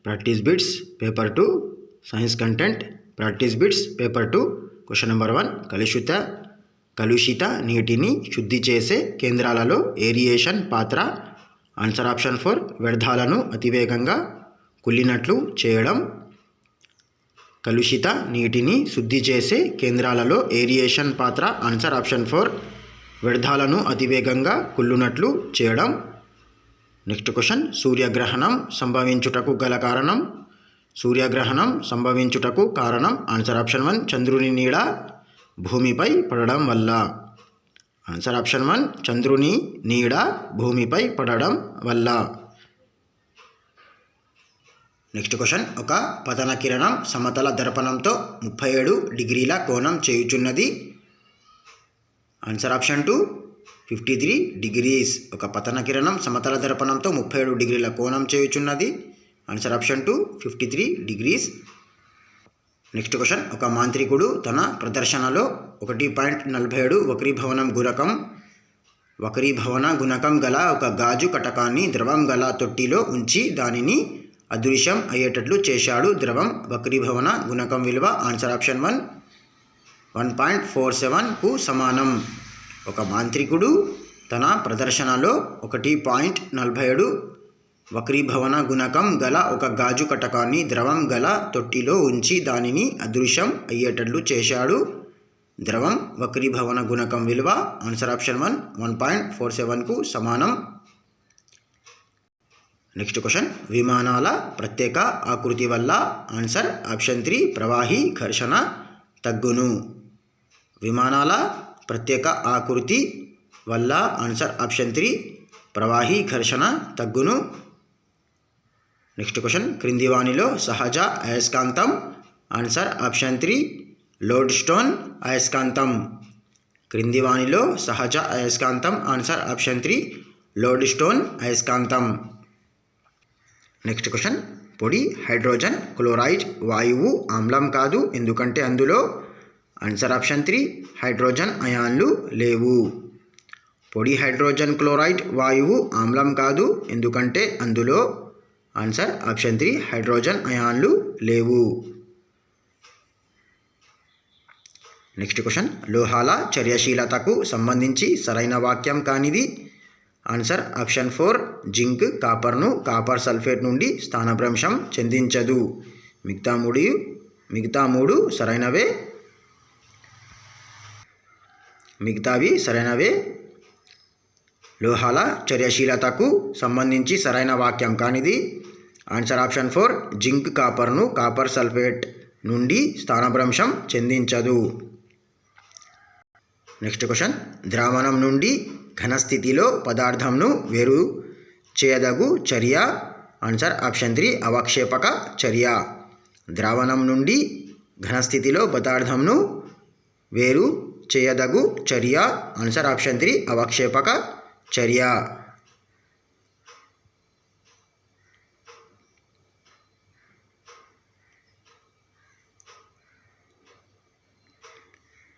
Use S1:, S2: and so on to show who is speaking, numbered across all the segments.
S1: Practice bits paper 2 science content practice bits paper 2 question number 1 కలుషిత నీటిని శుద్ధి చేసే కేంద్రాలలో ఏరియేషన్ పాత్ర. ఆన్సర్ ఆప్షన్ 4 వ్యర్థాలను అతివేగంగా కుళ్ళినట్లు చేయడం. కలుషిత నీటిని శుద్ధి చేసే కేంద్రాలలో ఏరియేషన్ పాత్ర. ఆన్సర్ ఆప్షన్ 4 వ్యర్థాలను అతివేగంగా కుళ్ళునట్లు చేయడం. నెక్స్ట్ క్వశ్చన్ సూర్యగ్రహణం సంభవించుటకు గల కారణం. సూర్యగ్రహణం సంభవించుటకు కారణం. ఆన్సర్ ఆప్షన్ 1 చంద్రుని నీడ భూమిపై పడడం వల్ల. ఆన్సర్ ఆప్షన్ 1 చంద్రుని నీడ భూమిపై పడడం వల్ల. నెక్స్ట్ క్వశ్చన్ ఒక పతన కిరణం సమతల దర్పణంతో 37 డిగ్రీల కోణం చేయుచున్నది. Answer option 2 53 degrees. ఒక పతన కిరణం సమతల దర్పణంతో 37 డిగ్రీల కోణం చేయుచున్నది. Answer option 2 53 degrees. Next question ఒక మాంత్రికుడు తన ప్రదర్శనలో 1.47 వక్రీభవన గుణకం గల ఒక గాజు కటకాన్ని ద్రవం గల తొట్టిలో ఉంచి దానిని అదృశ్యం అయ్యేటట్లు చేశాడు. ద్రవం వక్రీభవన గుణకం విలువ. ఆన్సర్ ఆప్షన్ 1 1.47కు సమానం. ఒక మాంత్రికుడు తన ప్రదర్శనలో 1.47 వక్రీభవన గుణకం గల ఒక గాజు కటకాన్ని ద్రవం గల తొట్టిలో ఉంచి దానిని అదృశ్యం అయ్యేటట్లు చేశాడు. ద్రవం వక్రీభవన గుణకం విలువ. ఆన్సర్ ఆప్షన్ 1 1.47కు సమానం. నెక్స్ట్ క్వశ్చన్ విమానాల ప్రత్యేక ఆకృతి వల్ల. ఆన్సర్ ఆప్షన్ 3 ప్రవాహి ఘర్షణ తగ్గును. విమానాల ప్రత్యేక ఆకృతి వల్ల. ఆన్సర్ ఆప్షన్ 3 ప్రవాహి ఘర్షణ తగ్గును. నెక్స్ట్ క్వశ్చన్ క్రింది వానిలో సహజ అయస్కాంతం. ఆన్సర్ ఆప్షన్ 3 లోడ్ స్టోన్ అయస్కాంతం. క్రింది వానిలో సహజ అయస్కాంతం. ఆన్సర్ ఆప్షన్ 3 లోడ్ స్టోన్ అయస్కాంతం. నెక్స్ట్ క్వశ్చన్ పొడి హైడ్రోజన్ క్లోరైడ్ వాయువు ఆమ్లం కాదు ఎందుకంటే అందులో. ఆన్సర్ ఆప్షన్ 3 హైడ్రోజన్ అయాన్లు లేవు. పొడి హైడ్రోజన్ క్లోరైడ్ వాయువు ఆమ్లం కాదు ఎందుకంటే అందులో. ఆన్సర్ ఆప్షన్ 3 హైడ్రోజన్ అయాన్లు లేవు. నెక్స్ట్ క్వశ్చన్ లోహాల చర్యశీలతకు సంబంధించి సరైన వాక్యం కానిది. ఆన్సర్ ఆప్షన్ 4 జింక్ కాపర్ను కాపర్ సల్ఫేట్ నుండి స్థానభ్రంశం చెందించదు. మిగతా మూడు సరైనవే. మిగతావి సరైనవే. లోహాల చర్యశీలతకు సంబంధించి సరైన వాక్యం కానిది. ఆన్సర్ ఆప్షన్ 4 జింక్ కాపర్ను కాపర్ సల్ఫేట్ నుండి స్థానభ్రంశం చెందించదు. నెక్స్ట్ క్వశ్చన్ ద్రావణం నుండి ఘనస్థితిలో పదార్థంను వేరు చేయదగు చర్య. ఆన్సర్ ఆప్షన్ 3 అవక్షేపక చర్య. ద్రావణం నుండి ఘనస్థితిలో పదార్థంను వేరు చేయదగు చర్య. ఆన్సర్ ఆప్షన్ 3 అవక్షేపక చర్య.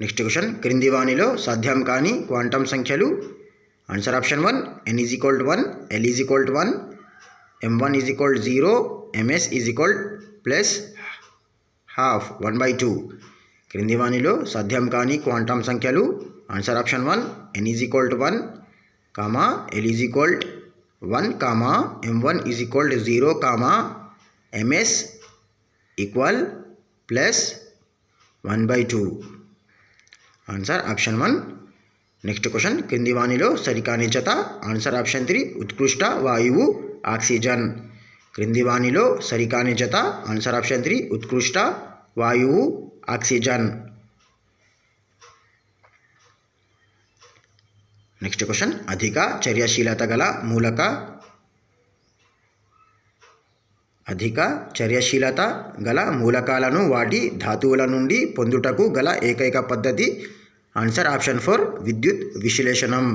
S1: నెక్స్ట్ క్వశ్చన్ క్రింది వానిలో సాధ్యం కాని క్వాంటం సంఖ్యలు. Answer option 1 n = 1 l = 1 m1 = 0 ms +½ 1/2. క్రింది వానిలో సాధ్యం కాని క్వాంటం సంఖ్యలు. Answer option 1 n = 1 l = 1 m1 = 0 ms +1/2. Answer option 1. Next question క్రింది వానిలో సరికాని జత. ఆన్సర్ ఆప్షన్ 3 ఉత్కృష్ట వాయువు ఆక్సిజన్. క్రింది వానిలో సరికాని జత. ఆన్సర్ ఆప్షన్ 3 ఉత్కృష్ట వాయువు ఆక్సిజన్. నెక్స్ట్ క్వశ్చన్ అధిక చర్యశీలత గల మూలకాలను వాటి ధాతువుల నుండి పొందుటకు గల ఏకైక పద్ధతి. ఆన్సర్ ఆప్షన్ 4 విద్యుత్ విశ్లేషణం.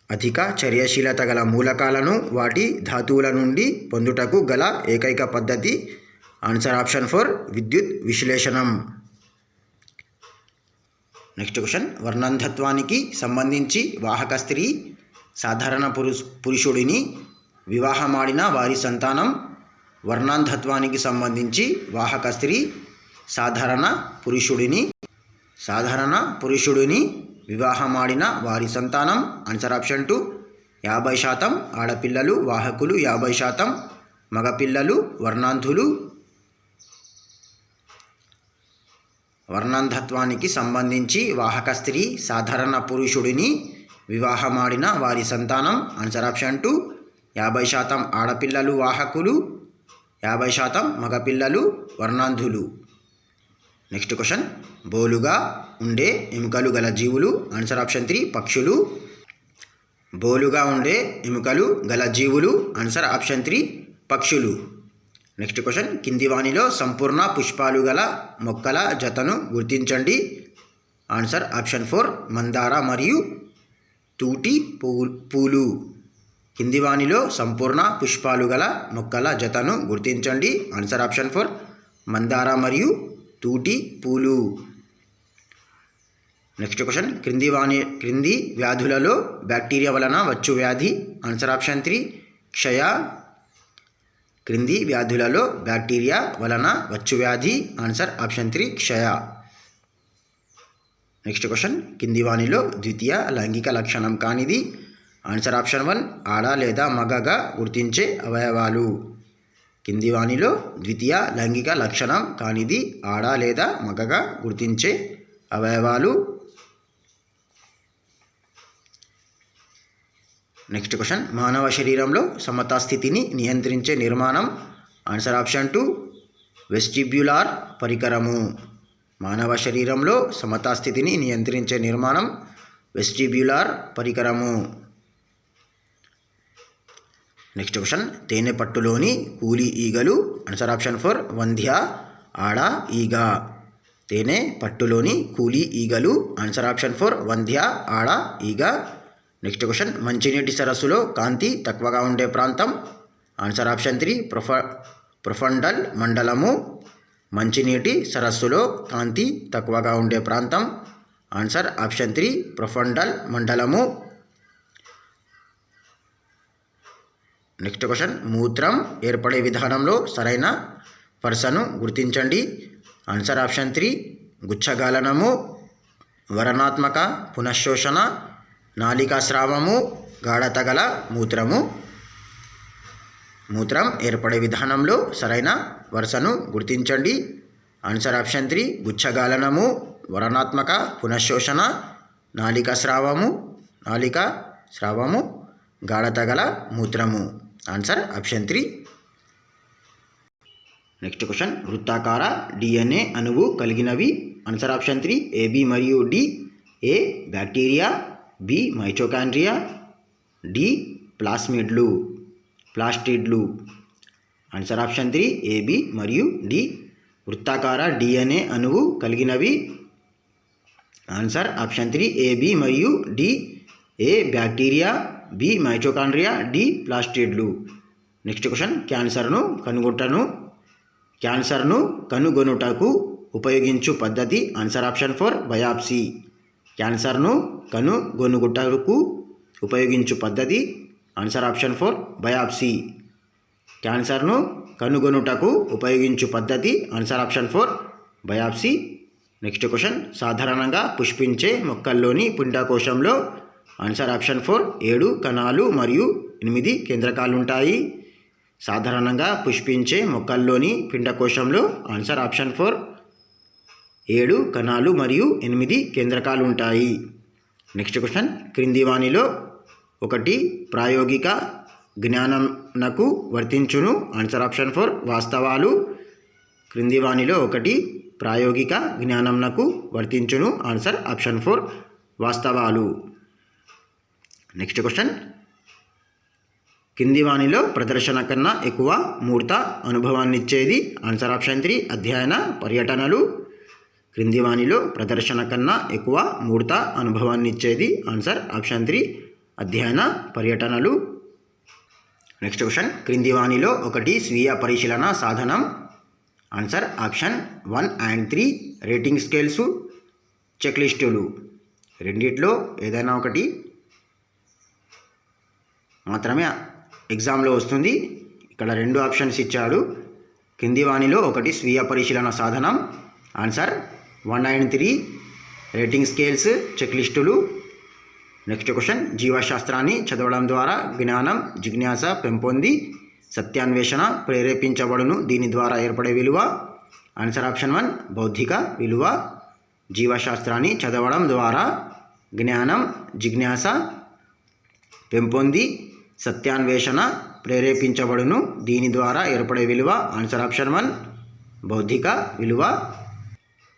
S1: అధిక చర్యశీలత గల మూలకాలను వాటి ధాతువుల నుండి పొందుటకు గల ఏకైక పద్ధతి. ఆన్సర్ ఆప్షన్ 4 విద్యుత్ విశ్లేషణం. నెక్స్ట్ క్వశ్చన్ వర్ణంధత్వానికి సంబంధించి వాహక స్త్రీ సాధారణ పురుషుడిని వివాహమాడిన వారి సంతానం వర్ణాంధత్వానికి సంబంధించి వాహక స్త్రీ సాధారణ పురుషుడిని వివాహమాడిన వారి సంతానం. Answer option 2. 50% ఆడపిల్లలు వాహకులు, 50% మగపిల్లలు వర్ణాంధులు. వర్ణాంధత్వానికి సంబంధించి వాహక స్త్రీ సాధారణ పురుషుడిని వివాహమాడిన వారి సంతానం. Answer option 2. 50% ఆడపిల్లలు వాహకులు, 50% మగపిల్లలు వర్ణాంధులు. నెక్స్ట్ క్వశ్చన్, బోలుగా ఉండే ఎముకలు గల జీవులు. ఆన్సర్ ఆప్షన్ 3 పక్షులు. బోలుగా ఉండే ఎముకలు గల జీవులు. ఆన్సర్ ఆప్షన్ 3 పక్షులు. నెక్స్ట్ క్వశ్చన్, కింది వానిలో సంపూర్ణ పుష్పాలు గల మొక్కల జతను గుర్తించండి. ఆన్సర్ ఆప్షన్ 4 మందార మరియు తూటి పూలు. కింది వానిలో సంపూర్ణ పుష్పాలు గల మొక్కల జతను గుర్తించండి. ఆన్సర్ ఆప్షన్ 4 మందార మరియు తూటి పూలు. నెక్స్ట్ క్వశ్చన్, క్రింది వ్యాధులలో బ్యాక్టీరియా వలన వచ్చు వ్యాధి. ఆన్సర్ ఆప్షన్ 3 క్షయ. క్రింది వ్యాధులలో బ్యాక్టీరియా వలన వచ్చు వ్యాధి. ఆన్సర్ ఆప్షన్ 3 క్షయ. నెక్స్ట్ క్వశ్చన్, కింది వానిలో ద్వితీయ లైంగిక లక్షణం కానిది. ఆన్సర్ ఆప్షన్ 1 ఆడ లేదా మగగా గుర్తించే అవయవాలు. కింది వానిలో ద్వితీయ లైంగిక లక్షణం కానిది ఆడ లేదా మగగా గుర్తించే అవయవాలు. నెక్స్ట్ క్వశ్చన్, మానవ శరీరంలో సమతా స్థితిని నియంత్రించే నిర్మాణం. ఆన్సర్ ఆప్షన్ 2 వెస్టిబ్యులార్ పరికరము. మానవ శరీరంలో సమతా స్థితిని నియంత్రించే నిర్మాణం వెస్టిబ్యులార్ పరికరము. నెక్స్ట్ క్వశ్చన్, తేనె పట్టులోని కూలి ఈగలు. ఆన్సర్ ఆప్షన్ 4 వంధ్య ఆడ ఈగ. తేనె పట్టులోని కూలి ఈగలు. ఆన్సర్ ఆప్షన్ 4 వంధ్య ఆడ ఈగ. నెక్స్ట్ క్వశ్చన్, మంచినీటి సరస్సులో కాంతి తక్కువగా ఉండే ప్రాంతం. ఆన్సర్ ఆప్షన్ 3 ప్రొఫండల్ మండలము. మంచినీటి సరస్సులో కాంతి తక్కువగా ఉండే ప్రాంతం. ఆన్సర్ ఆప్షన్ 3 ప్రొఫండల్ మండలము. నెక్స్ట్ క్వశ్చన్, మూత్రం ఏర్పడే విధానంలో సరైన వరుసను గుర్తించండి. ఆన్సర్ ఆప్షన్ 3 గుచ్చగాలనము, వరణాత్మక పునఃశోషణ, నాళికా స్రావము, గాఢత గల మూత్రము. మూత్రం ఏర్పడే విధానంలో సరైన వరుసను గుర్తించండి. ఆన్సర్ ఆప్షన్ 3 గుచ్చగాలనము, వరణాత్మక పునఃశోషణ, నాళికా స్రావము, గాఢత గల మూత్రము. Answer option 3. నెక్స్ట్ క్వశ్చన్, వృత్తాకార DNA అణువు కలిగినవి. ఆన్సర్ ఆప్షన్ 3 AB మరియు D. A bacteria, B mitochondria, D ప్లాస్టిడ్లు. ఆన్సర్ ఆప్షన్ 3 AB మరియు D వృత్తాకార DNA అణువు కలిగినవి. ఆన్సర్ ఆప్షన్ 3 AB మరియు D. A bacteria, B mitochondria, D ప్లాస్టిడ్లు. నెక్స్ట్ క్వశ్చన్, క్యాన్సర్ను కనుగొనుటకు ఉపయోగించు పద్ధతి. Answer option 4 biopsy. క్యాన్సర్ను కనుగొనుటకు ఉపయోగించు పద్ధతి. Answer option 4 biopsy. క్యాన్సర్ను కనుగొనుటకు ఉపయోగించు పద్ధతి. Answer option 4 biopsy. Next question, సాధారణంగా పుష్పించే మొక్కల్లోని పిండకోశంలో. ఆన్సర్ ఆప్షన్ 4 7 కణాలు మరియు 8 కేంద్రకాలు ఉంటాయి. సాధారణంగా పుష్పించే మొక్కల్లోని పిండకోశంలో. ఆన్సర్ ఆప్షన్ 4 7 కణాలు మరియు 8 కేంద్రకాలు ఉంటాయి. నెక్స్ట్ క్వశ్చన్, క్రింది వానిలో ఒకటి ప్రాయోగిక జ్ఞానంనకు వర్తించును. ఆన్సర్ ఆప్షన్ 4 వాస్తవాలు. క్రింది వానిలో ఒకటి ప్రాయోగిక జ్ఞానంనకు వర్తించును. ఆన్సర్ ఆప్షన్ 4 వాస్తవాలు. నెక్స్ట్ క్వశ్చన్, కింది వానిలో ప్రదర్శన కన్నా ఎక్కువ మూర్త అనుభవాన్నిచ్చేది. ఆన్సర్ ఆప్షన్ 3 అధ్యయన పర్యటనలు. క్రింది వానిలో ప్రదర్శన కన్నా ఎక్కువ మూర్త అనుభవాన్నిచ్చేది. ఆన్సర్ ఆప్షన్ 3 అధ్యయన పర్యటనలు. నెక్స్ట్ క్వశ్చన్, క్రింది వానిలో ఒకటి స్వీయ పరిశీలన సాధనం. Answer option 1 and 3 rating scales, check లిస్టులు. రెండిట్లో ఏదైనా ఒకటి మాత్రమే ఎగ్జామ్లో వస్తుంది. ఇక్కడ 2 ఆప్షన్స్ ఇచ్చాడు. కింది వానిలో ఒకటి స్వీయ పరిశీలన సాధనం. ఆన్సర్ 193 రేటింగ్ స్కేల్స్ చెక్ లిస్టులు. నెక్స్ట్ క్వశ్చన్, జీవశాస్త్రాన్ని చదవడం ద్వారా జ్ఞానం జిజ్ఞాస పెంపొంది సత్యాన్వేషణ ప్రేరేపించబడును. దీని ద్వారా ఏర్పడే విలువ. ఆన్సర్ ఆప్షన్ 1 బౌద్ధిక విలువ. జీవశాస్త్రాన్ని చదవడం ద్వారా జ్ఞానం జిజ్ఞాస పెంపొంది సత్యాన్వేషణ ప్రేరేపించబడును. దీని ద్వారా ఏర్పడే విలువ. ఆన్సర్ ఆప్షన్ 1 బౌద్ధిక విలువ.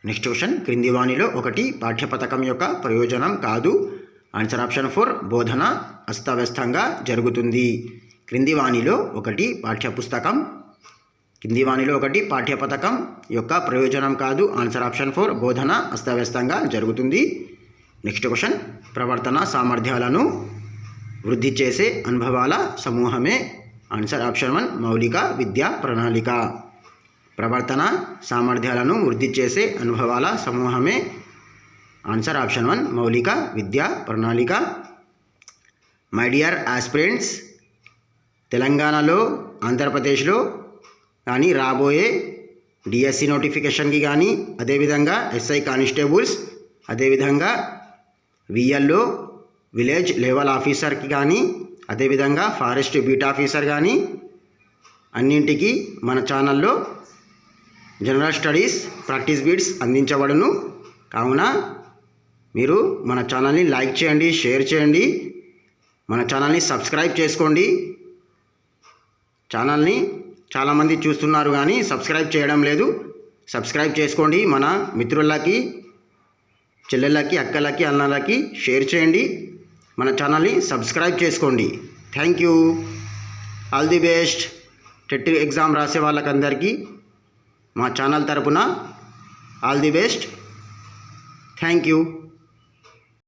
S1: నెక్స్ట్ క్వశ్చన్, క్రింది వానిలో ఒకటి పాఠ్యపథకం యొక్క ప్రయోజనం కాదు. ఆన్సర్ ఆప్షన్ 4 బోధన అస్తవ్యస్తంగా జరుగుతుంది. క్రింది వానిలో ఒకటి పాఠ్యపథకం యొక్క ప్రయోజనం కాదు. ఆన్సర్ ఆప్షన్ 4 బోధన అస్తవ్యస్తంగా జరుగుతుంది. నెక్స్ట్ క్వశ్చన్, ప్రవర్తన సామర్థ్యాలను వృద్ధి చేసే అనుభవాల సమూహమే. ఆన్సర్ ఆప్షన్ 1 మౌలిక విద్యా ప్రణాళిక. ప్రవర్తన సామర్థ్యాలను వృద్ధి చేసే అనుభవాల సమూహమే. ఆన్సర్ ఆప్షన్ 1 మౌలిక విద్యా ప్రణాళిక. మై డియర్ ఆస్పిరెంట్స్, తెలంగాణలో ఆంధ్రప్రదేశ్లో కానీ రాబోయే డిఎస్సి నోటిఫికేషన్కి కానీ, అదేవిధంగా ఎస్ఐ కానిస్టేబుల్స్, అదేవిధంగా విఎల్ఓ విలేజ్ లెవెల్ ఆఫీసర్కి కానీ, అదేవిధంగా ఫారెస్ట్ బీట్ ఆఫీసర్ కానీ అన్నింటికి మన ఛానల్లో జనరల్ స్టడీస్ ప్రాక్టీస్ బిట్స్ అందించబడును. కావున మీరు మన ఛానల్ని లైక్ చేయండి, షేర్ చేయండి, మన ఛానల్ని సబ్స్క్రైబ్ చేసుకోండి. ఛానల్ని చాలామంది చూస్తున్నారు కానీ సబ్స్క్రైబ్ చేయడం లేదు. సబ్స్క్రైబ్ చేసుకోండి. మన మిత్రులకి, చెల్లెళ్ళకి, అక్కలకి, అన్నలకి షేర్ చేయండి. మన ఛానల్ని సబ్స్క్రైబ్ చేసుకోండి. Thank you. All the best. TET exam రాసే వాళ్ళకందరికీ మా ఛానల్ తరపున all the best. Thank you.